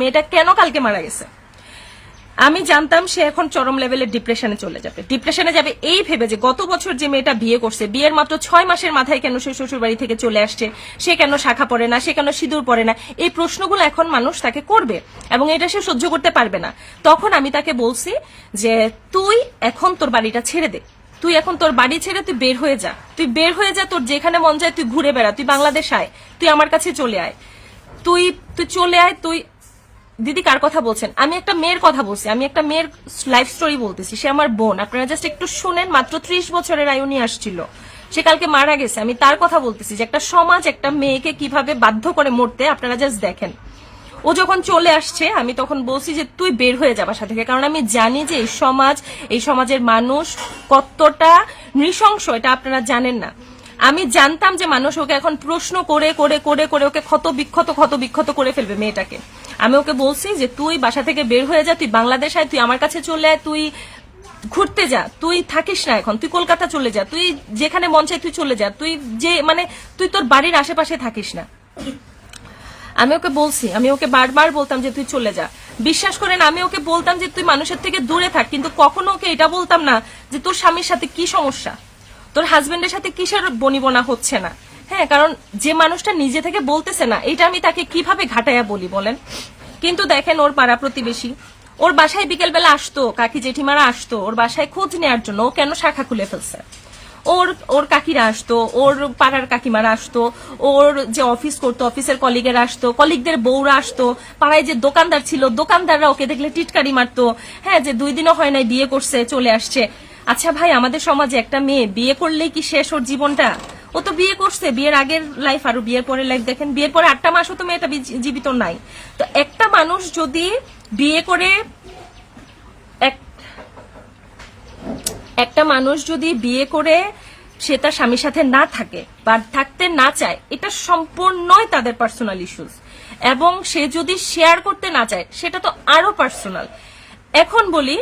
মেয়েটা কেন কালকে মারা গেছে? আমি জানতাম সে এখন চরম লেভেলের ডিপ্রেশনে চলে যাবে। ডিপ্রেশনে যাবে এই ভেবে যে গত বছর যে মেয়েটা বিয়ে করছে, বিয়ের মাত্র 6 মাসের মাথায় কেন সে শ্বশুর বাড়ি থেকে চলে আসছে, সে কেন শাখা পরে না, সে কেন সিঁদুর পরে না, এই প্রশ্নগুলো এখন মানুষ তাকে করবে এবং এটা সে সহ্য করতে পারবে না। তখন আমি তাকে বলছি যে তুই এখন তোর বাড়িটা ছেড়ে দে, তুই এখন তোর বাড়ি ছেড়ে তুই বের হয়ে যা, তুই বের হয়ে যা, তোর যেখানে মন যায় তুই ঘুরে বেড়া, তুই বাংলাদেশ আয়, তুই আমার কাছে চলে আয়, তুই চলে আয়। তুই দিদি কার কথা বলছেন? আমি একটা মেয়ের কথা বলছি, আমি একটা মেয়ের লাইফ স্টোরি বলতেছি, সে আমার বোন। আপনারা জাস্ট একটু শুনেন, মাত্র 30 বছরের আয়ু নিয়ে আসছিল, সে কালকে মারা গেছে। আমি তার কথা বলতেছি যে একটা সমাজ একটা মেয়েকে কিভাবে বাধ্য করে মরতে, আপনারা জাস্ট দেখেন। ও যখন চলে আসছে আমি তখন বলছি যে তুই বের হয়ে যা বাসা থেকে, কারণ আমি জানি যে এই সমাজের মানুষ কতটা নৃশংস, এটা আপনারা জানেন না। আমি জানতাম যে মানুষ ওকে এখন প্রশ্ন করে করে করে করে ওকে ক্ষত বিক্ষত করে ফেলবে মেয়েটাকে। আমি ওকে বলছি যে তুই বাসা থেকে বের হয়ে যা, তুই বাংলাদেশ আয়, তুই আমার কাছে চলে আয়, তুই ঘুরতে যা, তুই থাকিস না এখন, তুই কলকাতা চলে যা, তুই যেখানে মন চায় তুই চলে যা, তুই যে তুই তোর বাড়ির আশেপাশে থাকিস না। আমি ওকে বলছি, আমি ওকে বারবার বলতাম যে তুই চলে যা। বিশ্বাস করেন আমি ওকে বলতাম যে তুই মানুষের থেকে দূরে থাক, কিন্তু কখনো ওকে এটা বলতাম না যে তোর স্বামীর সাথে কি সমস্যা, তোর হাজবেন্ডের সাথে কিসের বনিবনা হচ্ছে না। হ্যাঁ, কারণ যে মানুষটা নিজে থেকে বলতেছে না, এটা আমি তাকে কিভাবে ঘাটাইয়া বলি বলেন? কিন্তু দেখেন ওর পাড়া প্রতিবেশী ওর বাসায় বিকেলবেলা আসতো, কাকি জেঠিমারা আসতো ওর বাসায় খোঁজ নেওয়ার জন্য ও কেন শাখা খুলে ফেলছে। ওর কাকিরা আসতো, ওর পাড়ার কাকিমারা আসতো, ওর যে অফিস করতো অফিসের কলিগেরা আসতো, কলিগদের বউরা আসতো, পাড়ায় যে দোকানদার ছিল দোকানদাররা ওকে দেখলে টিটকারি মারতো। হ্যাঁ, যে 2 দিনও হয় নাই বিয়ে করছে চলে আসছে। আচ্ছা ভাই, আমাদের সমাজে একটা মেয়ে বিয়ে করলেই কি শেষ ওর জীবনটা? ও তো বিয়ে করছে, বিয়ের আগের লাইফ আর বিয়ের পরের লাইফ দেখেন, বিয়ের পরে 8টা মাসও তো মেয়েটা জীবিত নাই। তো একটা মানুষ যদি বিয়ে করে একটা মানুষ যদি বিয়ে করে সে তার স্বামীর সাথে না থাকে বা থাকতে না চায়, এটা সম্পূর্ণই তাদের পার্সোনাল ইস্যুস, এবং সে যদি শেয়ার করতে না চায় সেটা তো আরো পার্সোনাল। এখন বলি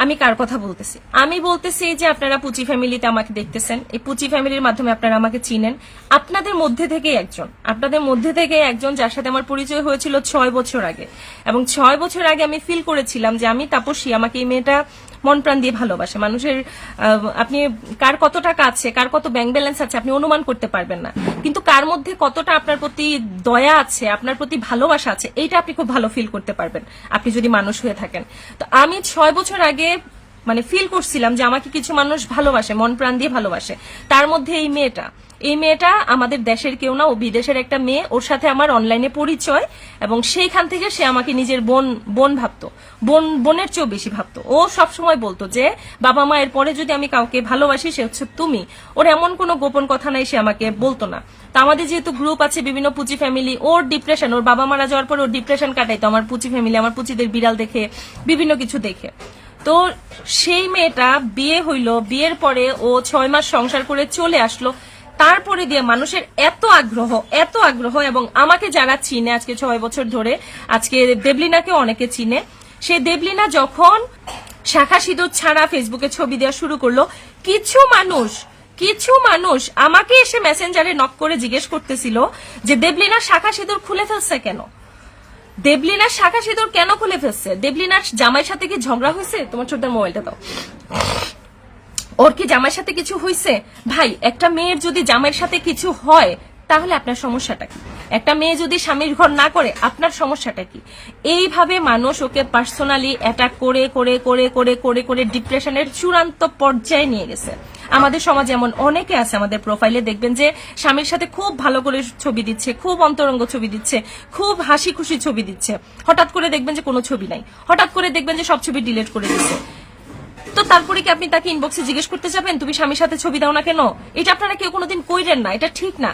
আমি কার কথা বলতেছি। আমি বলতেছি যে আপনারা পুচি ফ্যামিলিতে আমাকে দেখতেছেন, এই পুচি ফ্যামিলির মাধ্যমে আপনারা আমাকে চিনেন। আপনাদের মধ্যে থেকে একজন যার সাথে আমার পরিচয় হয়েছিল 6 বছর আগে, এবং 6 বছর আগে আমি ফিল করেছিলাম যে আমি তাপসী, আমাকে এই মেয়েটা মন প্রাণ দিয়ে ভালোবাসে। মানুষের আপনি কার কত টাকা আছে, কার কত ব্যাংক ব্যালেন্স আছে আপনি অনুমান করতে পারবেন না, কিন্তু কার মধ্যে কতটা আপনার প্রতি দয়া আছে, আপনার প্রতি ভালোবাসা আছে, এইটা আপনি খুব ভালো ফিল করতে পারবেন আপনি যদি মানুষ হয়ে থাকেন। তো আমি 6 বছর আগে ফিল করছিলাম যে আমাকে কিছু মানুষ ভালোবাসে, মন প্রাণ দিয়ে ভালোবাসে। তার মধ্যে এই মেয়েটা আমাদের দেশের কেউ না, ও বিদেশের একটা মেয়ে। ওর সাথে আমার অনলাইনে পরিচয়, এবং সেইখান থেকে সে আমাকে নিজের বোন ভাবতো, বোনের চেয়েও বেশি ভাবতো। ও সবসময় বলতো যে বাবা মায়ের পরে যদি আমি কাউকে ভালোবাসি সে হচ্ছে তুমি। ওর এমন কোনো গোপন কথা নাই, সে আমাকে বলতো না। তো আমাদের যেহেতু গ্রুপ আছে বিভিন্ন পুচি ফ্যামিলি, ওর ডিপ্রেশন, ওর বাবা মারা যাওয়ার পরে ওর ডিপ্রেশন কাটাইতো আমার পুচি ফ্যামিলি, আমার পুচিদের বিড়াল দেখে, বিভিন্ন কিছু দেখে। তো সেই মেয়েটা বিয়ে হইলো, বিয়ের পরে ও 6 মাস সংসার করে চলে আসলো। তারপরে দিয়ে মানুষের এত আগ্রহ, এবং আমাকে যারা চিনে আজকে 6 বছর ধরে, আজকে দেবলিনাকে অনেকে চিনে। সে দেবলিনা যখন শাখা সিঁদুর ছাড়া ফেসবুকে ছবি দেওয়া শুরু করলো, কিছু মানুষ আমাকে এসে মেসেঞ্জারে নক করে জিজ্ঞেস করতেছিল যে দেবলিনা শাখা সিঁদুর খুলে ফেলছে কেন, দেবলিনার শাখা সিঁদুর কেন খুলে ফেলছে, দেবলিনার জামাইয়ের সাথে কি ঝগড়া হয়েছে? তোমার ছোটদের মোবাইলটা দাও, ওর কি জামাইয়ের সাথে কিছু হয়েছে? ভাই, একটা মেয়ের যদি জামাইয়ের সাথে কিছু হয় তাহলে আপনার সমস্যাটা কি? একটা মেয়ে যদি স্বামীর ঘর না করে আপনার সমস্যাটা কি? এইভাবে মানুষ ওকে পার্সোনালি অ্যাটাক করে করে করে করে করে করে ডিপ্রেশনের চূড়ান্ত পর্যায়ে নিয়ে গেছে। আমাদের সমাজে এমন অনেকে আছে, আমাদের প্রোফাইলে দেখবেন যে স্বামীর সাথে খুব ভালো করে ছবি দিচ্ছে, খুব অন্তরঙ্গ ছবি দিচ্ছে, খুব হাসি খুশি ছবি দিচ্ছে, হঠাৎ করে দেখবেন যে কোনো ছবি নাই, হঠাৎ করে দেখবেন যে সব ছবি ডিলিট করে দিচ্ছে। তো তারপরে কি আপনি তাকে ইনবক্সে জিজ্ঞেস করতে যাবেন তুমি স্বামীর সাথে ছবি দাও না কেন? এটা আপনারা কেউ কোনোদিন কইরেন না, এটা ঠিক না,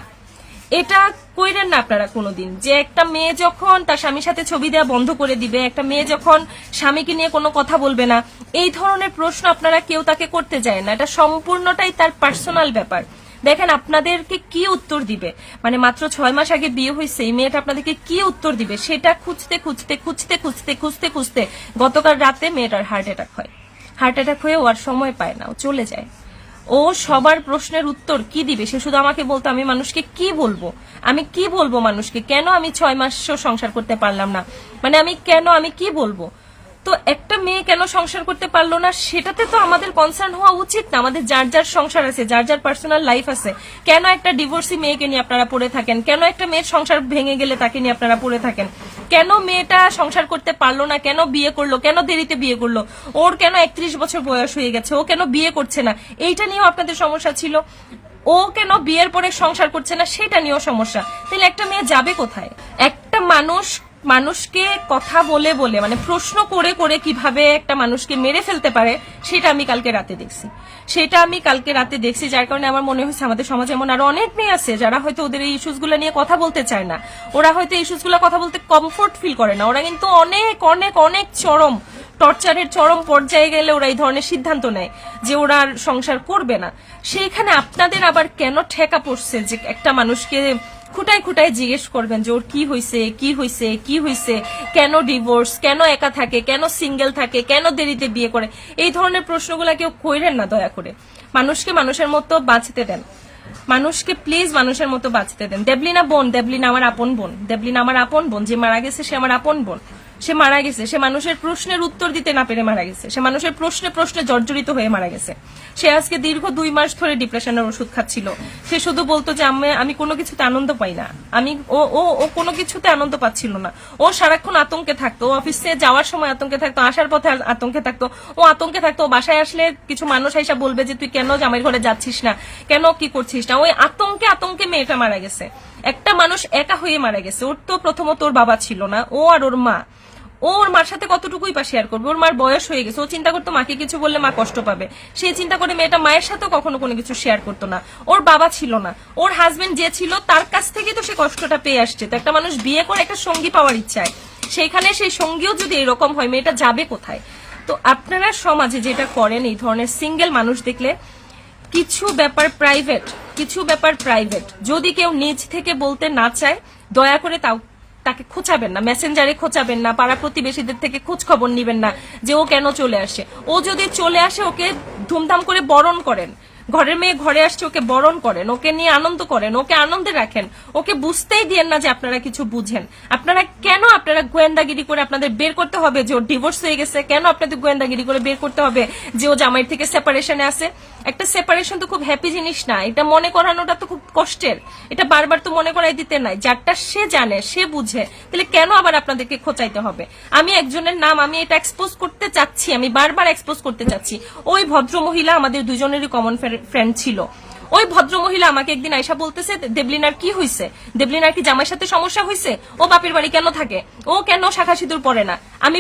এটা কইরেন না আপনারা কোনোদিন। যে একটা মেয়ে যখন তার স্বামীর সাথে ছবি দেওয়া বন্ধ করে দিবে, একটা মেয়ে যখন স্বামীকে নিয়ে কোনো কথা বলবে না, এই ধরনের প্রশ্ন আপনারা কেউ তাকে করতে যায় না। এটা সম্পূর্ণটাই তার পার্সোনাল ব্যাপার। দেখেন আপনাদেরকে কি উত্তর দিবে, মাত্র 6 মাস আগে বিয়ে হয়েছে এই মেয়েটা আপনাদেরকে কি উত্তর দিবে সেটা খুঁজতে গতকাল রাতে মেয়েটার হার্ট অ্যাটাক হয়ে ও আর সময় পায় না, ও চলে যায়। ও ও সবার প্রশ্নের উত্তর কি দিবে সে শুধু আমাকে বলতো আমি মানুষকে কি বলবো, আমি কি বলবো মানুষকে, কেন আমি 6 মাসও সংসার করতে পারলাম না, মানে আমি কি বলবো। তো একটা মেয়ে কেন সংসার করতে পারলো না সেটাতে তো আমাদের কনসার্ন হওয়া উচিত না। আমাদের যার যার সংসার আছে, যার যার পার্সোনাল লাইফ আছে, কেন একটা ডিভোর্সি মেয়েকে নিয়ে আপনারা পড়ে থাকেন, কেন একটা মেয়ের সংসার ভেঙে গেলে তাকে নিয়ে আপনারা পড়ে থাকেন, কেন মেয়েটা সংসার করতে পারলো না, কেন বিয়ে করলো, কেন দেরিতে বিয়ে করলো, ওর কেন 31 বছর বয়স হয়ে গেছে, ও কেন বিয়ে করছে না, এইটা নিয়েও আপনাদের সমস্যা ছিল। ও কেন বিয়ের পরে সংসার করছে না সেটা নিয়েও সমস্যা। তাহলে একটা মেয়ে যাবে কোথায়? একটা মানুষকে কথা বলে বলে মানে প্রশ্ন করে করে কিভাবে একটা মানুষকে মেরে ফেলতে পারে সেটা আমি কালকে রাতে দেখছি, যার কারণে আমার মনে হয়েছে আমাদের সমাজে এমন আরো অনেক মেয়ে আছে যারা হয়তো ওদের এই ইস্যুস গুলো নিয়ে কথা বলতে চায় না, ওরা হয়তো ইস্যুস গুলো কথা বলতে কমফোর্ট ফিল করে না, ওরা কিন্তু অনেক অনেক অনেক চরম টর্চারের চরম পর্যায়ে গেলে ওরা এই ধরনের সিদ্ধান্ত নেয় যে ওরা আর সংসার করবে না। সেইখানে আপনাদের আবার কেন ঠেকা পড়ছে যে একটা মানুষকে খুঁটায় খুঁটায় জিজ্ঞেস করবেন যে ওর কি হয়েছে, কেন ডিভোর্স, কেন একা থাকে, কেন সিঙ্গেল থাকে, কেন দেরিতে বিয়ে করে, এই ধরনের প্রশ্নগুলা কেউ কইরেন না দয়া করে। মানুষকে মানুষের মতো বাঁচতে দেন, মানুষকে প্লিজ মানুষের মতো বাঁচতে দেন। দেবলিনা আমার আপন বোন, যে মারা গেছে সে আমার আপন বোন, সে মারা গেছে, সে মানুষের প্রশ্নের উত্তর দিতে না পেরে মারা গেছে, সে মানুষের প্রশ্নে জর্জরিত হয়ে মারা গেছে। সে আজকে দীর্ঘ 2 মাস ধরে ডিপ্রেশনের ওষুধ খাচ্ছিল। সে শুধু বলতো যে আমি কোনো কিছুতে আনন্দ পাই না, ও কোনো কিছুতে আনন্দ পাচ্ছিল না, ও সারাক্ষণ আতঙ্কে থাকতো, ও অফিসে যাওয়ার সময় আতঙ্কে থাকতো, আসার পথে আতঙ্কে থাকতো, ও বাসায় আসলে কিছু মানুষ আইসা বলবে যে তুই কেন জামাইয়ের ঘরে যাচ্ছিস না, কেন কি করছিস না, ওই আতঙ্কে মেয়েটা মারা গেছে। একটা মানুষ একা হয়ে মারা গেছে। ওর তো প্রথমত ওর বাবা ছিল না, ও আর ওর মা, ওর মার সাথে কতটুকুই বা শেয়ার করবে, ওর মার বয়স হয়ে গেছে, ও চিন্তা করতো মাকে কিছু বললে মা কষ্ট পাবে, সেই চিন্তা করে মেয়েটা মায়ের সাথেও কখনো কোনো কিছু শেয়ার করতো না। ওর বাবা ছিল না, ওর হাজবেন্ড যে ছিল তার কাছ থেকে তো সে কষ্টটা পেয়ে আসছে। তো একটা মানুষ বিয়ে করে একটা সঙ্গী পাওয়ার ইচ্ছায়, সেইখানে সেই সঙ্গীও যদি এরকম হয় মেয়েটা যাবে কোথায়? তো আপনারা সমাজে যেটা করেন, এই ধরনের সিঙ্গেল মানুষ দেখলে কিছু ব্যাপার প্রাইভেট, যদি কেউ নিজ থেকে বলতে না চায় দয়া করে তাকে খোঁচাবেন না, মেসেঞ্জারে খোঁচাবেন না, পাড়া প্রতিবেশীদের থেকে খোঁজ খবর নিবেন না যে ও কেন চলে আসে। ও যদি চলে আসে ওকে ধুমধাম করে বরণ করেন, ঘরের মেয়ে ঘরে আসছে ওকে বরণ করেন, ওকে নিয়ে আনন্দ করেন, ওকে আনন্দে রাখেন, ওকে বুঝতেই দিয়েন না যে আপনারা কিছু বুঝেন। আপনারা গোয়েন্দাগিরি করে আপনাদের বের করতে হবে যে ও ডিভোর্স হয়ে গেছে, কেন আপনাদের গোয়েন্দাগিরি করে বের করতে হবে যে ও জামাইয়ের থেকে সেপারেশনে আছে? একটা সেপারেশন তো খুব হ্যাপি জিনিস না, এটা মনে করানোটা তো খুব কষ্টের, এটা বারবার তো মনে করাই দিতে নাই। যারটা সে জানে, সে বুঝে, তাহলে কেন আবার আপনাদেরকে খোঁচাইতে হবে? আমি একজনের নাম আমি এটা এক্সপোজ করতে চাচ্ছি, আমি বারবার এক্সপোজ করতে চাচ্ছি। ওই ভদ্র মহিলা আমাদের দুজনেরই কমন ফ্রেন্ড ছিল। ওই ভদ্র মহিলা আমাকে একদিন আয়সা বলতেছে দেবলিনার কি হয়েছে, দেবলিনার কি জামাইয়ের সাথে সমস্যা হয়েছে, ও বাপের বাড়ি কেন থাকে, ও কেন শাখা সিঁদুর পরে না? আমি